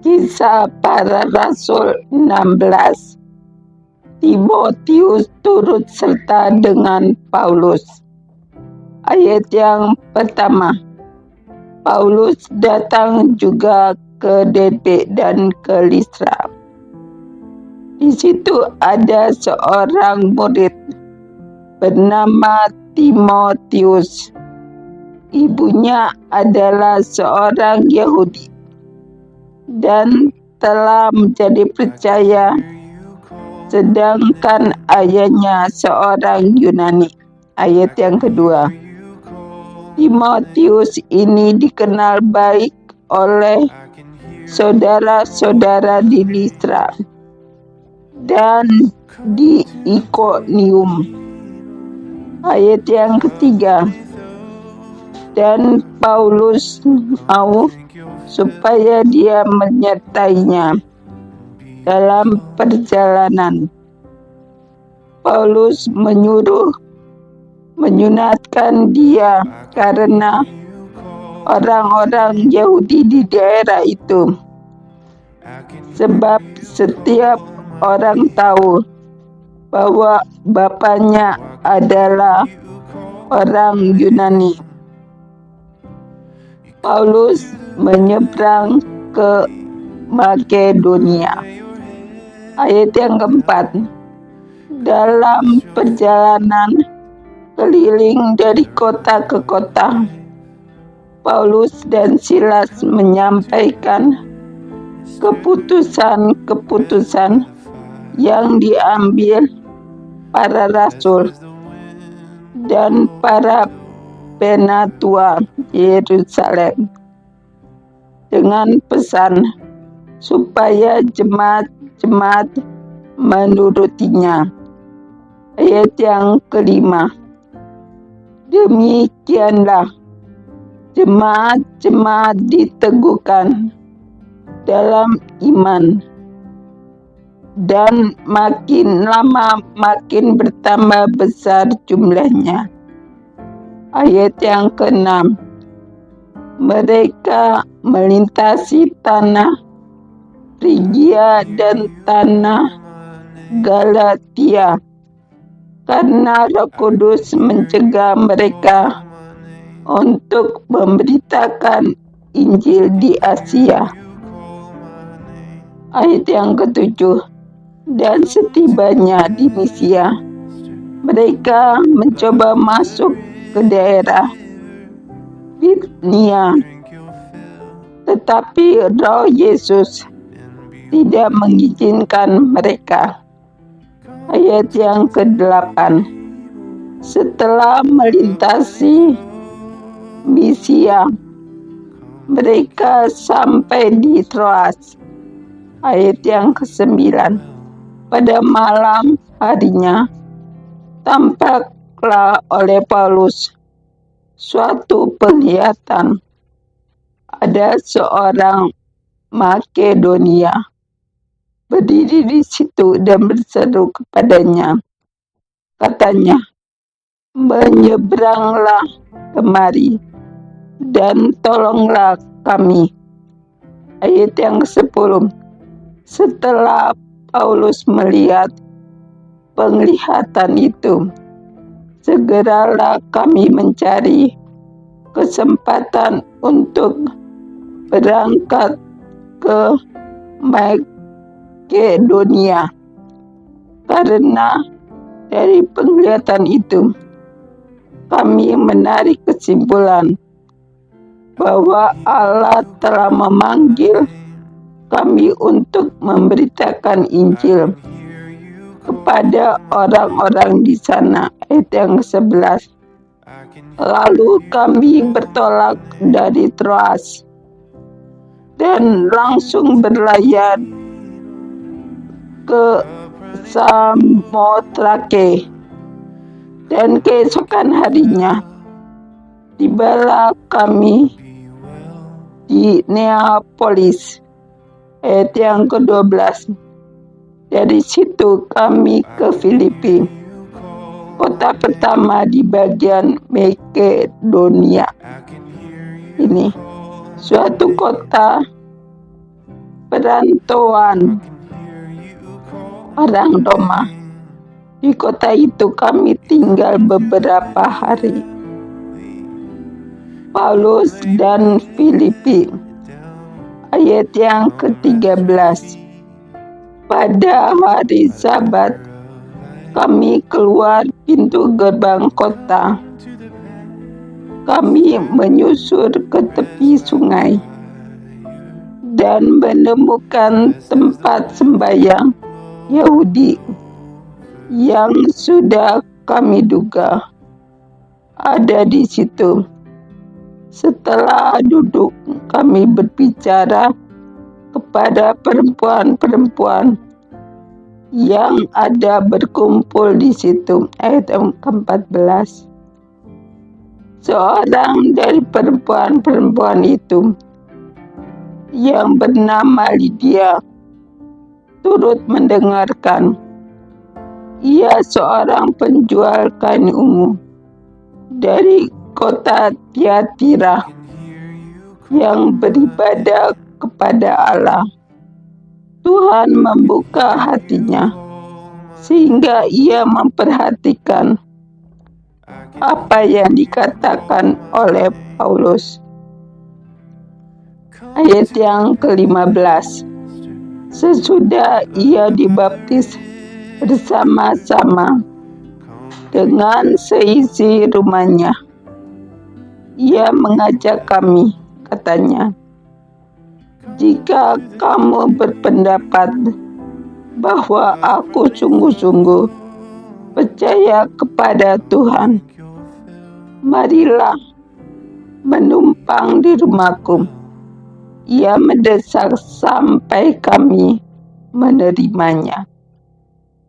Kisah Para Rasul 16. Timotius turut serta dengan Paulus. Ayat yang pertama, Paulus datang juga ke Derbe dan ke Listra. Di situ ada seorang murid bernama Timotius. Ibunya adalah seorang Yahudi dan telah menjadi percaya, sedangkan ayahnya seorang Yunani. Ayat yang kedua, Timotius ini dikenal baik oleh saudara-saudara di Listra dan di Ikonium. Ayat yang ketiga, dan Paulus mau supaya dia menyertainya dalam perjalanan. Paulus menyunatkan dia karena orang-orang Yahudi di daerah itu, sebab setiap orang tahu bahwa bapaknya adalah orang Yunani. Paulus menyeberang ke Makedonia. Ayat yang keempat, dalam perjalanan keliling dari kota ke kota, Paulus dan Silas menyampaikan keputusan-keputusan yang diambil para rasul dan para penatua Yerusalem dengan pesan supaya jemaat-jemaat menurutinya. Ayat yang kelima, demikianlah jemaat-jemaat diteguhkan dalam iman, dan makin lama makin bertambah besar jumlahnya. Ayat yang keenam, mereka melintasi tanah Frigia dan tanah Galatia karena Roh Kudus mencegah mereka untuk memberitakan Injil di Asia. Ayat yang ketujuh, dan setibanya di Misia, mereka mencoba masuk ke daerah Bithnia, tetapi Roh Yesus tidak mengizinkan mereka. Ayat yang ke-8, setelah melintasi Misia, mereka sampai di Troas. Ayat yang ke-9, pada malam harinya tampaklah oleh Paulus suatu penglihatan. Ada seorang Makedonia berdiri di situ dan berseru kepadanya. Katanya, menyeberanglah kemari dan tolonglah kami. Ayat yang ke-10, setelah Paulus melihat penglihatan itu, segeralah kami mencari kesempatan untuk berangkat ke Makedonia. Karena dari penglihatan itu, kami menarik kesimpulan bahwa Allah telah memanggil kami untuk memberitakan Injil kepada orang-orang di sana. Ayat yang ke-11, lalu kami bertolak dari Troas dan langsung berlayar ke Samotrake, dan keesokan harinya tibalah kami di Neapolis. Ayat yang ke-12, dari situ kami ke Filipi, kota pertama di bagian Makedonia. Ini suatu kota perantauan orang Roma. Di kota itu kami tinggal beberapa hari. Paulus dan Filipi. Ayat yang ke-13. Pada hari Sabat, kami keluar pintu gerbang kota. Kami menyusur ke tepi sungai dan menemukan tempat sembahyang Yahudi yang sudah kami duga ada di situ. Setelah duduk, kami berbicara kepada perempuan-perempuan yang ada berkumpul di situ. Ayat 14. Seorang dari perempuan-perempuan itu yang bernama Lydia turut mendengarkan. Ia seorang penjual kain ungu dari kota Tiatira yang beribadah kepada Allah. Tuhan membuka hatinya sehingga ia memperhatikan apa yang dikatakan oleh Paulus. Ayat yang ke-15. Sesudah ia dibaptis bersama-sama dengan seisi rumahnya, ia mengajak kami, katanya, jika kamu berpendapat bahwa aku sungguh-sungguh percaya kepada Tuhan, marilah menumpang di rumahku. Ia mendesak sampai kami menerimanya.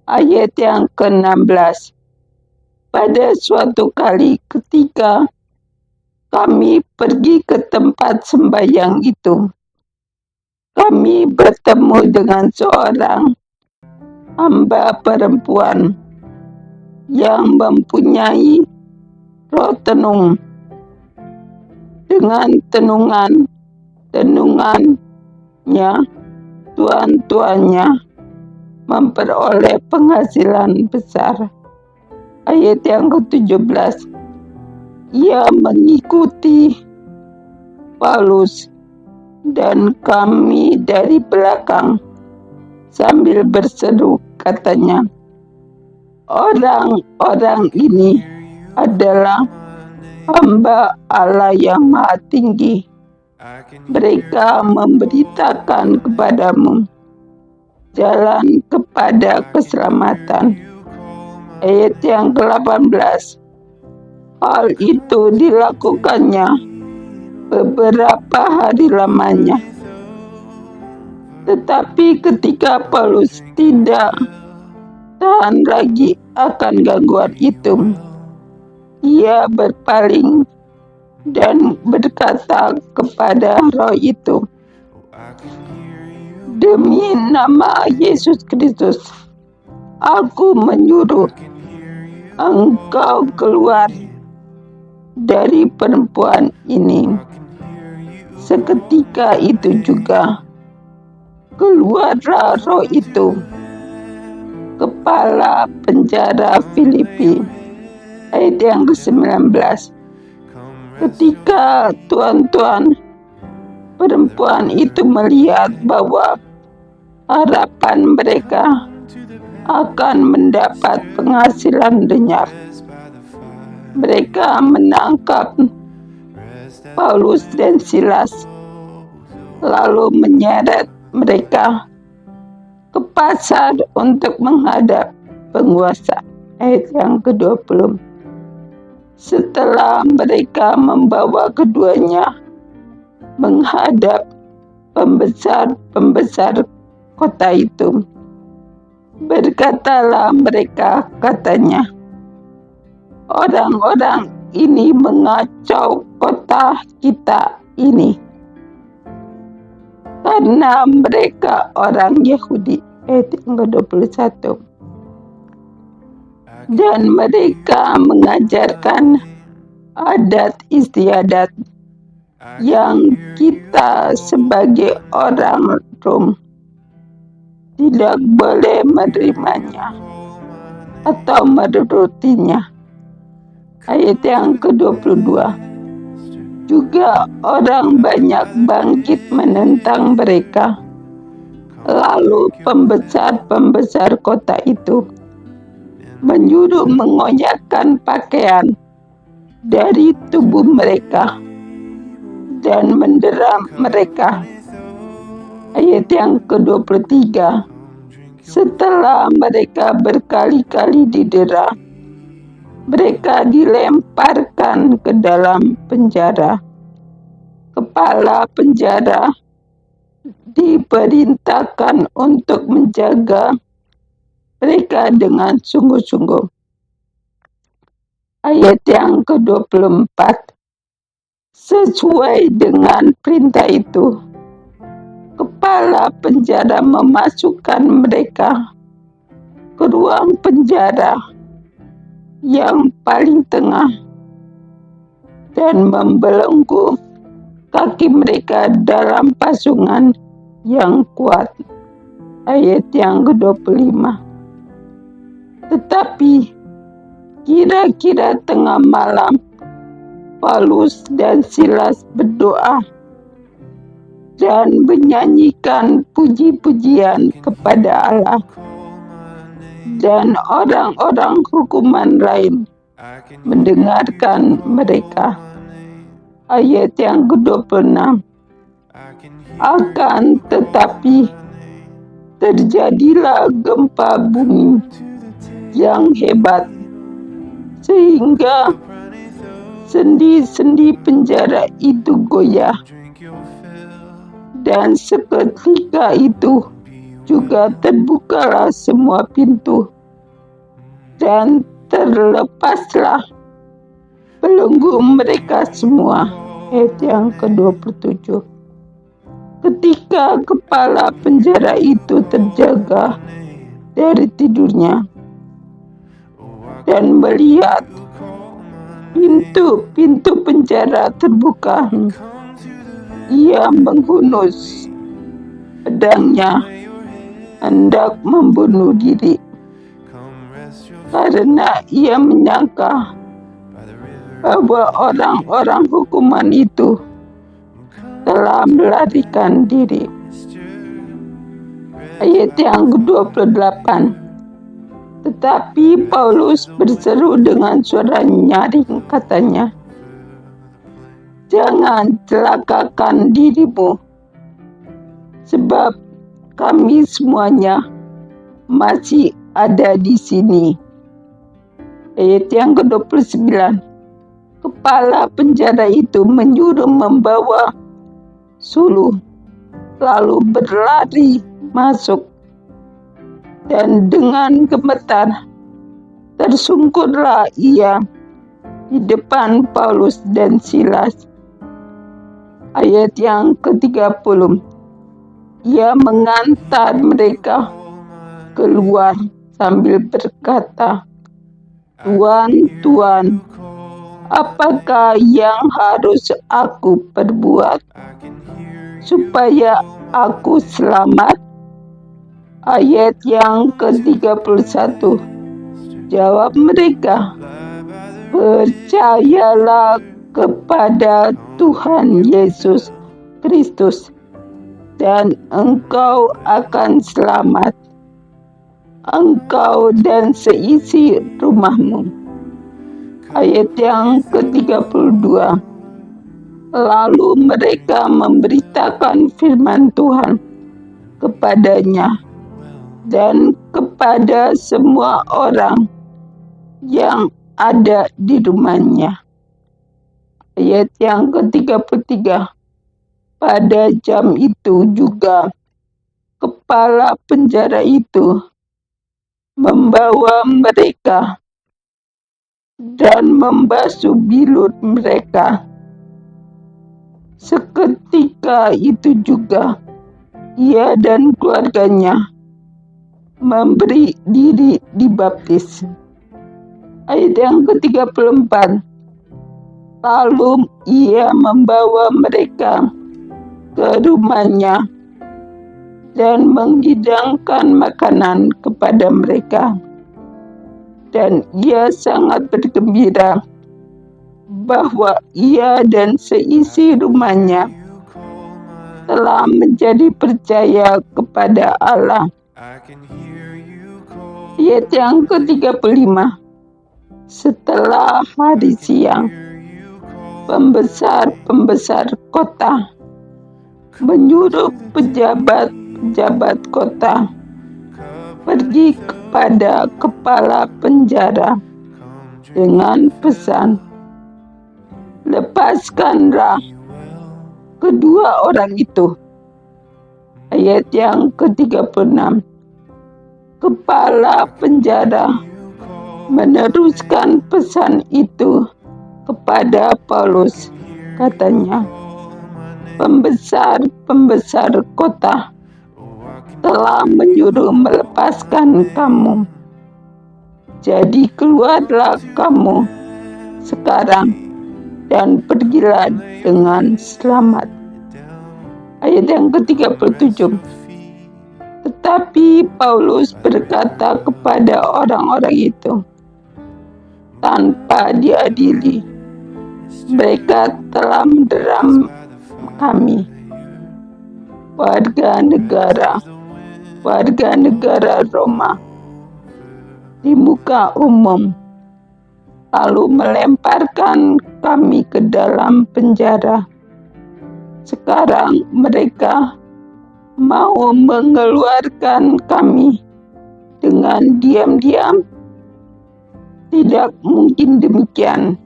Ayat yang ke-16. Pada suatu kali ketika kami pergi ke tempat sembahyang itu, kami bertemu dengan seorang hamba perempuan yang mempunyai roh tenung. Dengan tenungannya, tuan-tuannya memperoleh penghasilan besar. Ayat yang ke-17. Ia mengikuti Paulus dan kami dari belakang sambil berseru, katanya, orang-orang ini adalah hamba Allah yang Maha Tinggi. Mereka memberitakan kepadamu jalan kepada keselamatan. Ayat yang ke-18. Hal itu dilakukannya beberapa hari lamanya. Tetapi ketika Paulus tidak tahan lagi akan gangguan itu, ia berpaling dan berkata kepada roh itu, demi nama Yesus Kristus, aku menyuruh engkau keluar dari perempuan ini. Seketika itu juga keluarlah roh itu. Kepala penjara Filipi. Ayat yang ke-19. Ketika tuan-tuan perempuan itu melihat bahwa harapan mereka akan mendapat penghasilan lenyap, mereka menangkap Paulus dan Silas, lalu menyeret mereka ke pasar untuk menghadap penguasa. Ayat yang ke-20. Setelah mereka membawa keduanya menghadap pembesar kota itu, berkatalah mereka, katanya, orang-orang ini mengacau kota kita ini karena mereka orang Yahudi. Ayat yang ke-21. Dan mereka mengajarkan adat istiadat yang kita sebagai orang Rom tidak boleh menerimanya atau menurutinya. Ayat yang ke-22. Juga orang banyak bangkit menentang mereka. Lalu pembesar-pembesar kota itu menyuruh mengoyakkan pakaian dari tubuh mereka dan mendera mereka. Ayat yang ke-23. Setelah mereka berkali-kali didera, mereka dilemparkan ke dalam penjara. Kepala penjara diperintahkan untuk menjaga mereka dengan sungguh-sungguh. Ayat yang ke-24. Sesuai dengan perintah itu, kepala penjara memasukkan mereka ke ruang penjara yang paling tengah dan membelenggu kaki mereka dalam pasungan yang kuat. Ayat yang ke-25. Tetapi kira-kira tengah malam, Paulus dan Silas berdoa dan menyanyikan puji-pujian kepada Allah, dan orang-orang hukuman lain mendengarkan mereka. Ayat yang ke-26. Akan tetapi terjadilah gempa bumi yang hebat, sehingga sendi-sendi penjara itu goyah, dan seketika itu juga terbukalah semua pintu, dan terlepaslah belenggu mereka semua. Ayat yang ke-27. Ketika kepala penjara itu terjaga dari tidurnya dan melihat pintu-pintu penjara terbuka, ia menghunus pedangnya hendak membunuh diri, karena ia menyangka bahwa orang-orang hukuman itu telah melarikan diri. Ayat yang ke-28. Tetapi Paulus berseru dengan suara nyaring, katanya, jangan celakakan dirimu, sebab kami semuanya masih ada di sini. Ayat yang ke-29. Kepala penjara itu menyuruh membawa suluh, lalu berlari masuk, dan dengan gemetar tersungkurlah ia di depan Paulus dan Silas. Ayat yang ke-30. Ia mengantar mereka keluar sambil berkata, Tuan, Tuan, apakah yang harus aku perbuat supaya aku selamat? Ayat yang ke-31. Jawab mereka, percayalah kepada Tuhan Yesus Kristus, dan engkau akan selamat, engkau dan seisi rumahmu. Ayat yang ke-32. Lalu mereka memberitakan firman Tuhan kepadanya dan kepada semua orang yang ada di rumahnya. Ayat yang ke-33. Pada jam itu juga kepala penjara itu membawa mereka dan membasuh bilut mereka. Seketika itu juga ia dan keluarganya memberi diri dibaptis. Ayat yang ke-34. Lalu ia membawa mereka ke rumahnya dan menghidangkan makanan kepada mereka. Dan ia sangat bergembira bahwa ia dan seisi rumahnya telah menjadi percaya kepada Allah. Ayat yang ke-35. Setelah hari siang, pembesar-pembesar kota menyuruh pejabat-pejabat kota pergi kepada kepala penjara dengan pesan, lepaskanlah kedua orang itu. Ayat yang ke-36. Kepala penjara meneruskan pesan itu kepada Paulus. Katanya, pembesar-pembesar kota telah menyuruh melepaskan kamu. Jadi keluarlah kamu sekarang dan pergilah dengan selamat. Ayat yang ke-37. Tetapi Paulus berkata kepada orang-orang itu, tanpa diadili, mereka telah menderam kami, warga negara Roma, di muka umum, lalu melemparkan kami ke dalam penjara. Sekarang mereka mau mengeluarkan kami dengan diam-diam. Tidak mungkin demikian.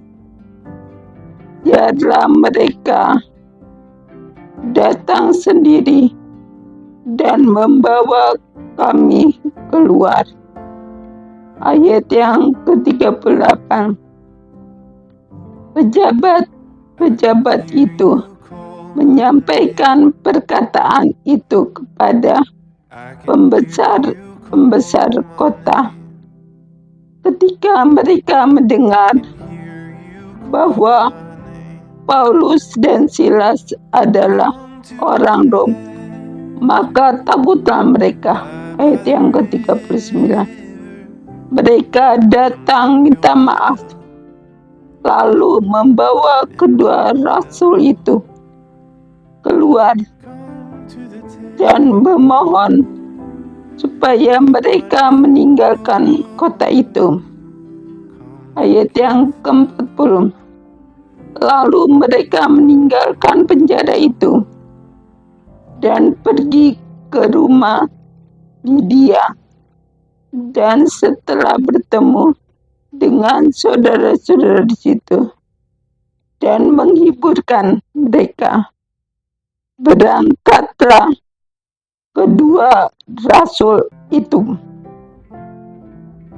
Biarlah mereka datang sendiri dan membawa kami keluar. Ayat yang ke-38. Pejabat itu menyampaikan perkataan itu kepada pembesar kota. Ketika mereka mendengar bahwa Paulus dan Silas adalah orang Rom, maka takutlah mereka. Ayat yang ke-39. Mereka datang minta maaf, lalu membawa kedua rasul itu keluar dan memohon supaya mereka meninggalkan kota itu. Ayat yang ke-40. Lalu mereka meninggalkan penjara itu dan pergi ke rumah Lydia, dan setelah bertemu dengan saudara-saudara di situ dan menghiburkan mereka, berangkatlah kedua rasul itu.